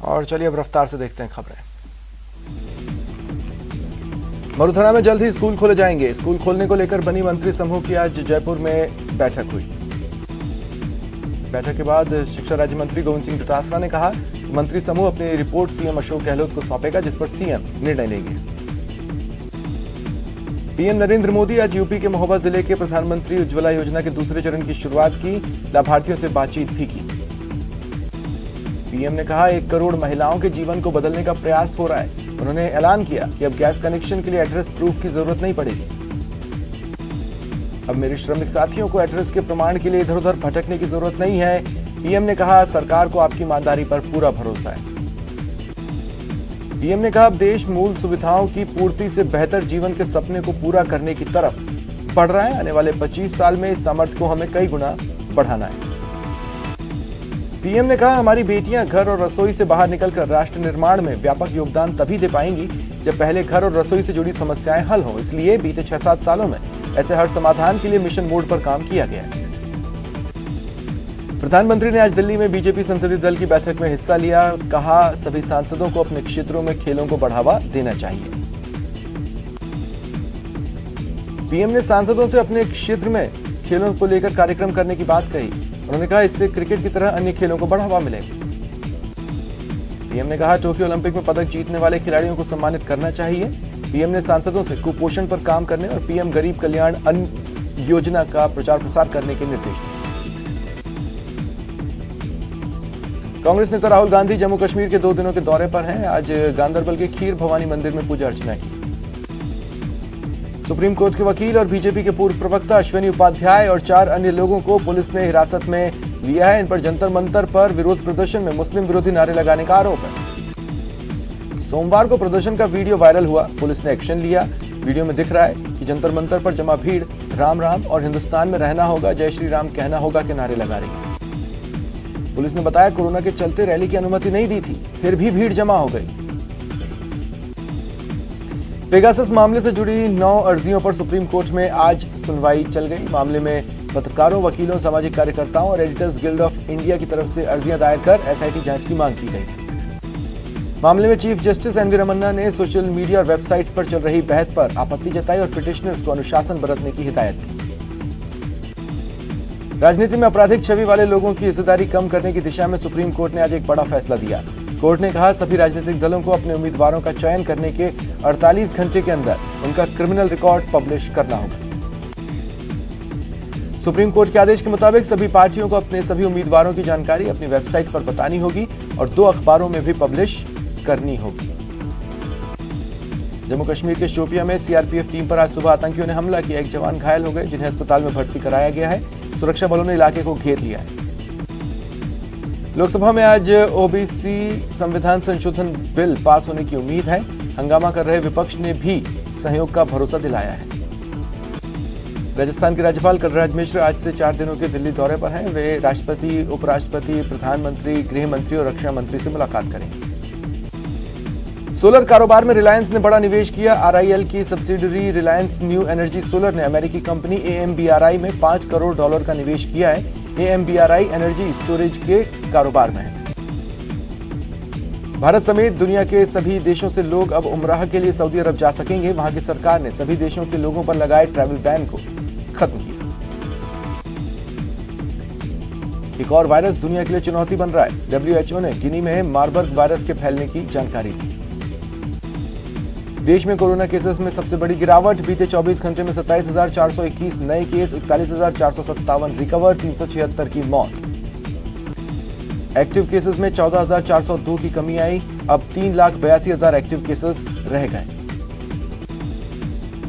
और चलिए अब रफ्तार से देखते हैं खबरें। मरुथरा में जल्द ही स्कूल खोले जाएंगे। स्कूल खोलने को लेकर बनी मंत्री समूह की आज जयपुर में बैठक हुई। बैठक के बाद शिक्षा राज्य मंत्री गोविंद सिंह डोटासरा ने कहा कि मंत्री समूह अपनी रिपोर्ट सीएम अशोक गहलोत को सौंपेगा, जिस पर सीएम निर्णय लेंगे। पीएम नरेंद्र मोदी आज यूपी के महोबा जिले के प्रधानमंत्री उज्ज्वला योजना के दूसरे चरण की शुरुआत की। लाभार्थियों से बातचीत भी की। पीएम ने कहा 1 करोड़ महिलाओं के जीवन को बदलने का प्रयास हो रहा है। उन्होंने ऐलान किया कि अब गैस कनेक्शन के लिए एड्रेस प्रूफ की जरूरत नहीं पड़ेगी। अब मेरे श्रमिक साथियों को एड्रेस के प्रमाण के लिए इधर उधर भटकने की जरूरत नहीं है। पीएम ने कहा सरकार को आपकी ईमानदारी पर पूरा भरोसा है। पीएम ने कहा अब देश मूल सुविधाओं की पूर्ति से बेहतर जीवन के सपने को पूरा करने की तरफ बढ़ रहा है। आने वाले 25 साल में इस सामर्थ्य को हमें कई गुना बढ़ाना है। पीएम ने कहा हमारी बेटियां घर और रसोई से बाहर निकलकर राष्ट्र निर्माण में व्यापक योगदान तभी दे पाएंगी जब पहले घर और रसोई से जुड़ी समस्याएं हल हों। इसलिए बीते 6-7 सालों में ऐसे हर समाधान के लिए मिशन मोड पर काम किया गया है। प्रधानमंत्री ने आज दिल्ली में बीजेपी संसदीय दल की बैठक में हिस्सा लिया। कहा सभी सांसदों को अपने क्षेत्रों में खेलों को बढ़ावा देना चाहिए। पीएम ने सांसदों से अपने क्षेत्र में खेलों को लेकर कार्यक्रम करने की बात कही। उन्होंने कहा इससे क्रिकेट की तरह अन्य खेलों को बढ़ावा मिलेगा। पीएम ने कहा टोक्यो ओलंपिक में पदक जीतने वाले खिलाड़ियों को सम्मानित करना चाहिए। पीएम ने सांसदों से कुपोषण पर काम करने और पीएम गरीब कल्याण अन्न योजना का प्रचार प्रसार करने के निर्देश दिए। कांग्रेस नेता राहुल गांधी जम्मू कश्मीर के 2 दिनों के दौरे पर हैं। आज गांदरबल के खीर भवानी मंदिर में पूजा अर्चना की। सुप्रीम कोर्ट के वकील और बीजेपी के पूर्व प्रवक्ता अश्विनी उपाध्याय और 4 अन्य लोगों को पुलिस ने हिरासत में लिया है। इन पर जंतर मंतर पर विरोध प्रदर्शन में मुस्लिम विरोधी नारे लगाने का आरोप है। सोमवार को प्रदर्शन का वीडियो वायरल हुआ। पुलिस ने एक्शन लिया। वीडियो में दिख रहा है कि जंतर मंतर पर जमा भीड़ राम राम और हिंदुस्तान में रहना होगा, जय श्री राम कहना होगा के नारे लगा रही है। पुलिस ने बताया कोरोना के चलते रैली की अनुमति नहीं दी थी, फिर भी भीड़ जमा हो गई। पेगासस मामले से जुड़ी 9 अर्जियों पर सुप्रीम कोर्ट में आज सुनवाई चल गई। मामले में पत्रकारों, वकीलों, सामाजिक कार्यकर्ताओं और एडिटर्स गिल्ड ऑफ इंडिया की तरफ से अर्जियां दायर कर एसआईटी जांच की मांग की गई। मामले में चीफ जस्टिस एनवी रमन्ना ने सोशल मीडिया और वेबसाइट्स पर चल रही बहस पर आपत्ति जताई और पिटिशनर्स को अनुशासन बरतने की हिदायत दी। राजनीति में आपराधिक छवि वाले लोगों की हिस्सेदारी कम करने की दिशा में सुप्रीम कोर्ट ने आज एक बड़ा फैसला दिया। कोर्ट ने कहा सभी राजनीतिक दलों को अपने उम्मीदवारों का चयन करने के 48 घंटे के अंदर उनका क्रिमिनल रिकॉर्ड पब्लिश करना होगा। सुप्रीम कोर्ट के आदेश के मुताबिक सभी पार्टियों को अपने सभी उम्मीदवारों की जानकारी अपनी वेबसाइट पर बतानी होगी और 2 अखबारों में भी पब्लिश करनी होगी। जम्मू कश्मीर के शोपियां में सीआरपीएफ टीम पर आज सुबह आतंकियों ने हमला किया। एक जवान घायल हो गए, जिन्हें अस्पताल में भर्ती कराया गया है। सुरक्षा बलों ने इलाके को घेर लिया है। लोकसभा में आज ओबीसी संविधान संशोधन बिल पास होने की उम्मीद है। हंगामा कर रहे विपक्ष ने भी सहयोग का भरोसा दिलाया है। राजस्थान के राज्यपाल कलराज मिश्र आज से 4 दिनों के दिल्ली दौरे पर हैं। वे राष्ट्रपति, उपराष्ट्रपति, प्रधानमंत्री, गृह मंत्री और रक्षा मंत्री से मुलाकात करेंगे। सोलर कारोबार में रिलायंस ने बड़ा निवेश किया। आरआईएल की subsidiary Reliance new energy solar ने अमेरिकी कंपनी एएमबीआरआई में $5 करोड़ का निवेश किया है। एएमबीआरआई एनर्जी स्टोरेज के कारोबार में है। भारत समेत दुनिया के सभी देशों से लोग अब उमराह के लिए सऊदी अरब जा सकेंगे। वहां की सरकार ने सभी देशों के लोगों पर लगाए ट्रैवल बैन को खत्म किया। एक और वायरस दुनिया के लिए चुनौती बन रहा है। डब्ल्यूएचओ ने गिनी में मार्बर्ग वायरस के फैलने की जानकारी दी। देश में कोरोना केसेस में सबसे बड़ी गिरावट। बीते 24 घंटे में 27,421 नए केस, 41,457 रिकवर, 376 की मौत। एक्टिव केसेस में 14,402 की कमी आई। अब 3,82,000 एक्टिव केसेस रह गए।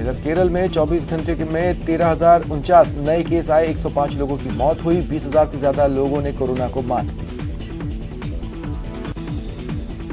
इधर केरल में 24 घंटे में 13,049 नए केस आए, 105 लोगों की मौत हुई। 20,000 से ज्यादा लोगों ने कोरोना को मात दी।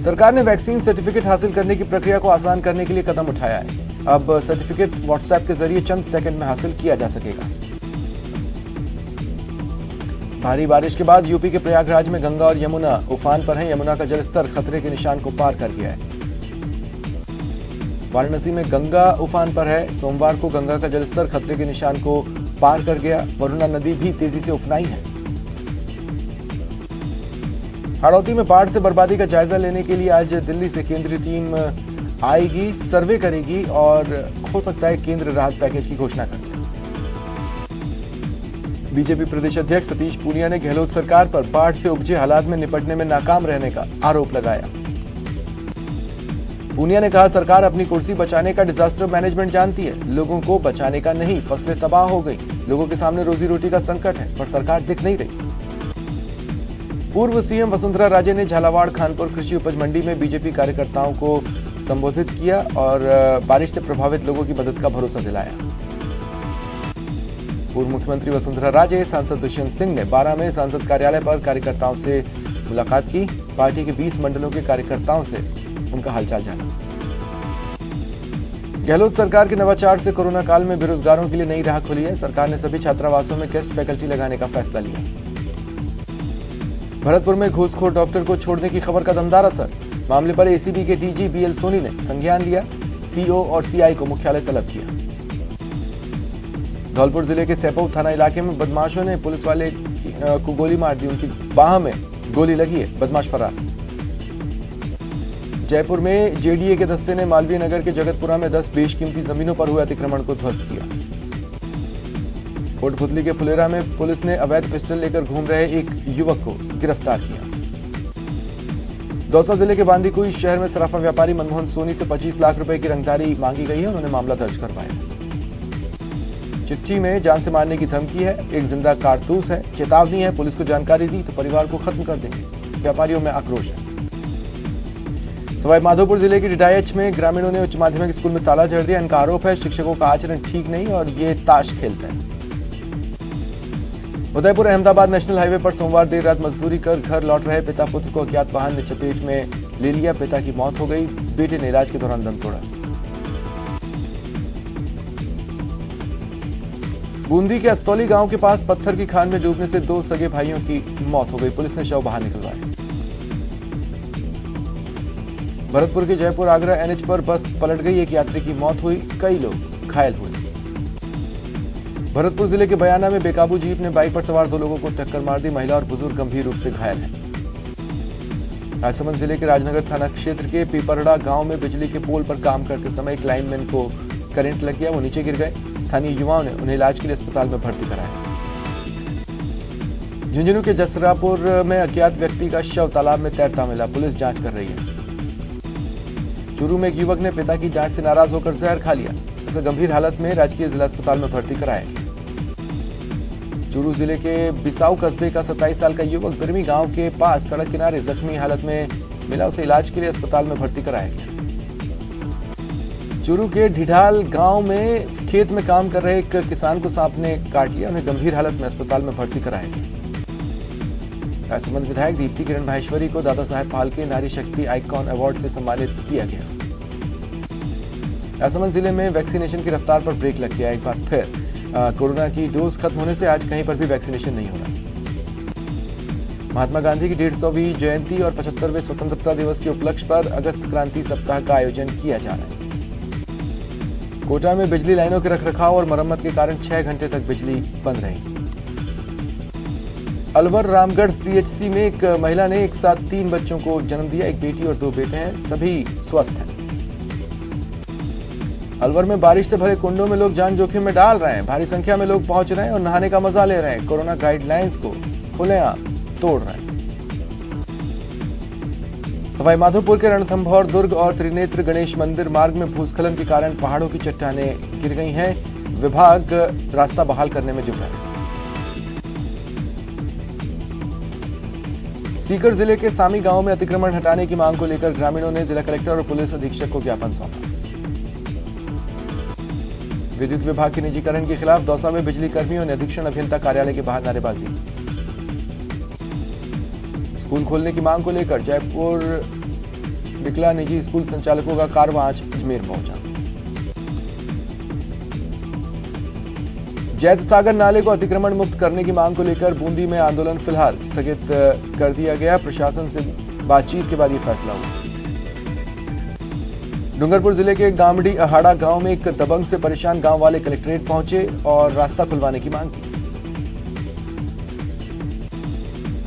सरकार ने वैक्सीन सर्टिफिकेट हासिल करने की प्रक्रिया को आसान करने के लिए कदम उठाया है। अब सर्टिफिकेट व्हाट्सएप के जरिए चंद सेकंड में हासिल किया जा सकेगा। भारी बारिश के बाद यूपी के प्रयागराज में गंगा और यमुना उफान पर हैं। यमुना का जलस्तर खतरे के निशान को पार कर गया है। वाराणसी में गंगा उफान पर है। सोमवार को गंगा का जलस्तर खतरे के निशान को पार कर गया। वरुणा नदी भी तेजी से उफनाई है। हाड़ौती में बाढ़ से बर्बादी का जायजा लेने के लिए आज दिल्ली से केंद्रीय टीम आएगी, सर्वे करेगी और हो सकता है केंद्र राहत पैकेज की घोषणा कर दे। बीजेपी प्रदेश अध्यक्ष सतीश पूनिया ने गहलोत सरकार पर बाढ़ से उपजे हालात में निपटने में नाकाम रहने का आरोप लगाया। पूनिया ने कहा, सरकार अपनी कुर्सी बचाने का डिजास्टर मैनेजमेंट जानती है, लोगों को बचाने का नहीं। फसलें तबाह हो गई, लोगों के सामने रोजी रोटी का संकट है, पर सरकार दिख नहीं रही। पूर्व सीएम वसुंधरा राजे ने झालावाड़ खानपुर कृषि उपज मंडी में बीजेपी कार्यकर्ताओं को संबोधित किया और बारिश से प्रभावित लोगों की मदद का भरोसा दिलाया। पूर्व मुख्यमंत्री वसुंधरा राजे, सांसद दुष्यंत सिंह ने 12 में सांसद कार्यालय पर कार्यकर्ताओं से मुलाकात की। पार्टी के 20 मंडलों के कार्यकर्ताओं से उनका हालचाल जाना। गहलोत सरकार के नवाचार से कोरोना काल में बेरोजगारों के लिए नई राह खुली है। सरकार ने सभी छात्रावासों में गेस्ट फैकल्टी लगाने का फैसला लिया। भरतपुर में घूसखोर डॉक्टर को छोड़ने की खबर का दमदार असर। मामले पर एसीबी के डीजी बीएल सोनी ने संज्ञान लिया। सीओ और सीआई को मुख्यालय तलब किया। धौलपुर जिले के सैपऊ थाना इलाके में बदमाशों ने पुलिस वाले को गोली मार दी। उनकी बाह में गोली लगी है, बदमाश फरार। जयपुर में जेडीए के दस्ते ने मालवीय नगर के जगतपुरा में 10 बेशकीमती जमीनों पर हुए अतिक्रमण को ध्वस्त किया। कोटपुतली के फुलेरा में पुलिस ने अवैध पिस्टल लेकर घूम रहे एक युवक को गिरफ्तार किया। दौसा जिले के बांदीकुई शहर में सराफा व्यापारी मनमोहन सोनी से 25 लाख रुपए की रंगदारी मांगी गई है। उन्होंने मामला दर्ज करवाया। चिट्ठी में जान से मारने की धमकी है, एक जिंदा कारतूस है, चेतावनी है, पुलिस को जानकारी दी तो परिवार को खत्म कर देंगे। व्यापारियों में आक्रोश है। सवाई माधोपुर जिले के डिडायच में ग्रामीणों ने उच्च माध्यमिक स्कूल में ताला जड़ दिया। इनका आरोप है शिक्षकों का आचरण ठीक नहीं और ये ताश खेलते हैं। उदयपुर अहमदाबाद नेशनल हाईवे पर सोमवार देर रात मजदूरी कर घर लौट रहे पिता पुत्र को अज्ञात वाहन ने चपेट में ले लिया। पिता की मौत हो गई, बेटे ने इलाज के दौरान दम तोड़ा। बूंदी के अस्तौली गांव के पास पत्थर की खान में डूबने से 2 सगे भाइयों की मौत हो गई। पुलिस ने शव बाहर निकलवाया। भरतपुर के जयपुर आगरा एनएच पर बस पलट गई, एक यात्री की मौत हुई, कई लोग घायल हुए। भरतपुर जिले के बयाना में बेकाबू जीप ने बाइक पर सवार 2 लोगों को टक्कर मार दी। महिला और बुजुर्ग गंभीर रूप से घायल हैं। राजसमंद जिले के राजनगर थाना क्षेत्र के पीपरड़ा गांव में बिजली के पोल पर काम करते समय एक लाइनमैन को करंट लग गया, वो नीचे गिर गए। स्थानीय युवाओं ने उन्हें इलाज के लिए अस्पताल में भर्ती कराया। झुंझुनू के जसरापुर में अज्ञात व्यक्ति का शव तालाब में तैरता मिला, पुलिस जांच कर रही है। चूरू में एक युवक ने पिता की डांट से नाराज होकर जहर खा लिया, उसे गंभीर हालत में राजकीय जिला अस्पताल में भर्ती कराया। चूरू जिले के बिसाऊ कस्बे का 27 साल का युवक बिरमी गांव के पास सड़क किनारे जख्मी हालत में मिला, उसे इलाज के लिए अस्पताल में भर्ती कराया गया। चूरू के ढिढाल गांव में खेत में काम कर रहे एक किसान को सांप ने काट लिया, उन्हें गंभीर हालत में अस्पताल में भर्ती कराया गया। राजसमंद विधायक दीप्ति किरण माहेश्वरी को दादा साहेब फाल्के नारी शक्ति आइकॉन अवार्ड से सम्मानित किया गया। राजसमंद जिले में वैक्सीनेशन की रफ्तार पर ब्रेक लग गया। एक बार फिर कोरोना की डोज खत्म होने से आज कहीं पर भी वैक्सीनेशन नहीं हो रहा। महात्मा गांधी की 150वीं जयंती और 75वें स्वतंत्रता दिवस के उपलक्ष्य पर अगस्त क्रांति सप्ताह का आयोजन किया जा रहा है। कोटा में बिजली लाइनों के रखरखाव और मरम्मत के कारण 6 घंटे तक बिजली बंद रही। अलवर रामगढ़ सीएचसी में एक महिला ने एक साथ 3 बच्चों को जन्म दिया, एक बेटी और 2 बेटे हैं, सभी स्वस्थ हैं। अलवर में बारिश से भरे कुंडों में लोग जान जोखिम में डाल रहे हैं। भारी संख्या में लोग पहुंच रहे हैं और नहाने का मजा ले रहे हैं। कोरोना गाइडलाइंस को खुलेआम तोड़ रहे हैं। सवाई माधोपुर के रणथंभौर दुर्ग और त्रिनेत्र गणेश मंदिर मार्ग में भूस्खलन के कारण पहाड़ों की चट्टानें गिर गई हैं। विभाग रास्ता बहाल करने में जुटा है। सीकर जिले के सामी गांव में अतिक्रमण हटाने की मांग को लेकर ग्रामीणों ने जिला कलेक्टर और पुलिस अधीक्षक को ज्ञापन सौंपा। विद्युत विभाग के निजीकरण के खिलाफ दौसा में बिजली कर्मियों ने अधीक्षण अभियंता कार्यालय के बाहर नारेबाजी। स्कूल खोलने की मांग को लेकर जयपुर निकला निजी स्कूल संचालकों का कारवां आज अजमेर पहुंचा। जैत सागर नाले को अतिक्रमण मुक्त करने की मांग को लेकर बूंदी में आंदोलन फिलहाल स्थगित कर दिया गया। प्रशासन से बातचीत के बाद यह फैसला हुआ। डूंगरपुर जिले के गामड़ी अहाड़ा गांव में एक दबंग से परेशान गांव वाले कलेक्ट्रेट पहुंचे और रास्ता खुलवाने की मांग की।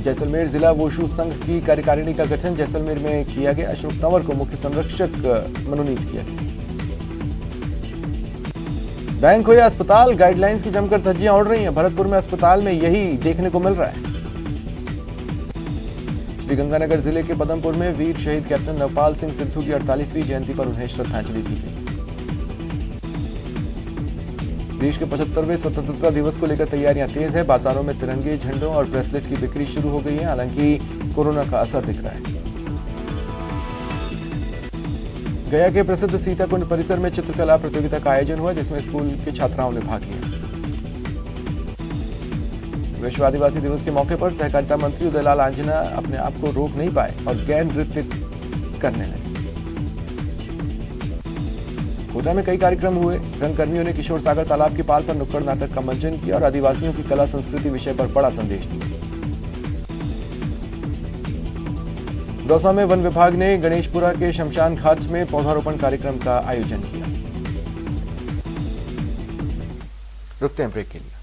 जैसलमेर जिला वोशु संघ की कार्यकारिणी का गठन जैसलमेर में किया गया। अशोक तंवर को मुख्य संरक्षक मनोनीत किया गया। बैंक हो या अस्पताल, गाइडलाइंस की जमकर धज्जियां उड़ रही हैं। भरतपुर में अस्पताल में यही देखने को मिल रहा है। श्रीगंगानगर जिले के पदमपुर में वीर शहीद कैप्टन नवपाल सिंह सिद्धू की 48वीं जयंती पर उन्हें श्रद्धांजलि दी गई। देश के 75वें स्वतंत्रता दिवस को लेकर तैयारियां तेज है। बाजारों में तिरंगे, झंडों और ब्रेसलेट की बिक्री शुरू हो गई है। हालांकि कोरोना का असर दिख रहा है। गया के प्रसिद्ध सीताकुंड परिसर में चित्रकला प्रतियोगिता का आयोजन हुआ, जिसमें स्कूल के छात्राओं ने भाग लिया। विश्व आदिवासी दिवस के मौके पर सहकारिता मंत्री उदयलाल आंजना अपने आप को रोक नहीं पाए और गैर नृत्य करने लगे। कोटा में कई कार्यक्रम हुए। रंगकर्मियों ने किशोर सागर तालाब के पाल पर नुक्कड़ नाटक का मंचन किया और आदिवासियों की कला संस्कृति विषय पर बड़ा संदेश दिया। दौसा में वन विभाग ने गणेशपुरा के शमशान घाट में पौधारोपण कार्यक्रम का आयोजन किया। रुकते हैं ब्रेक के लिए।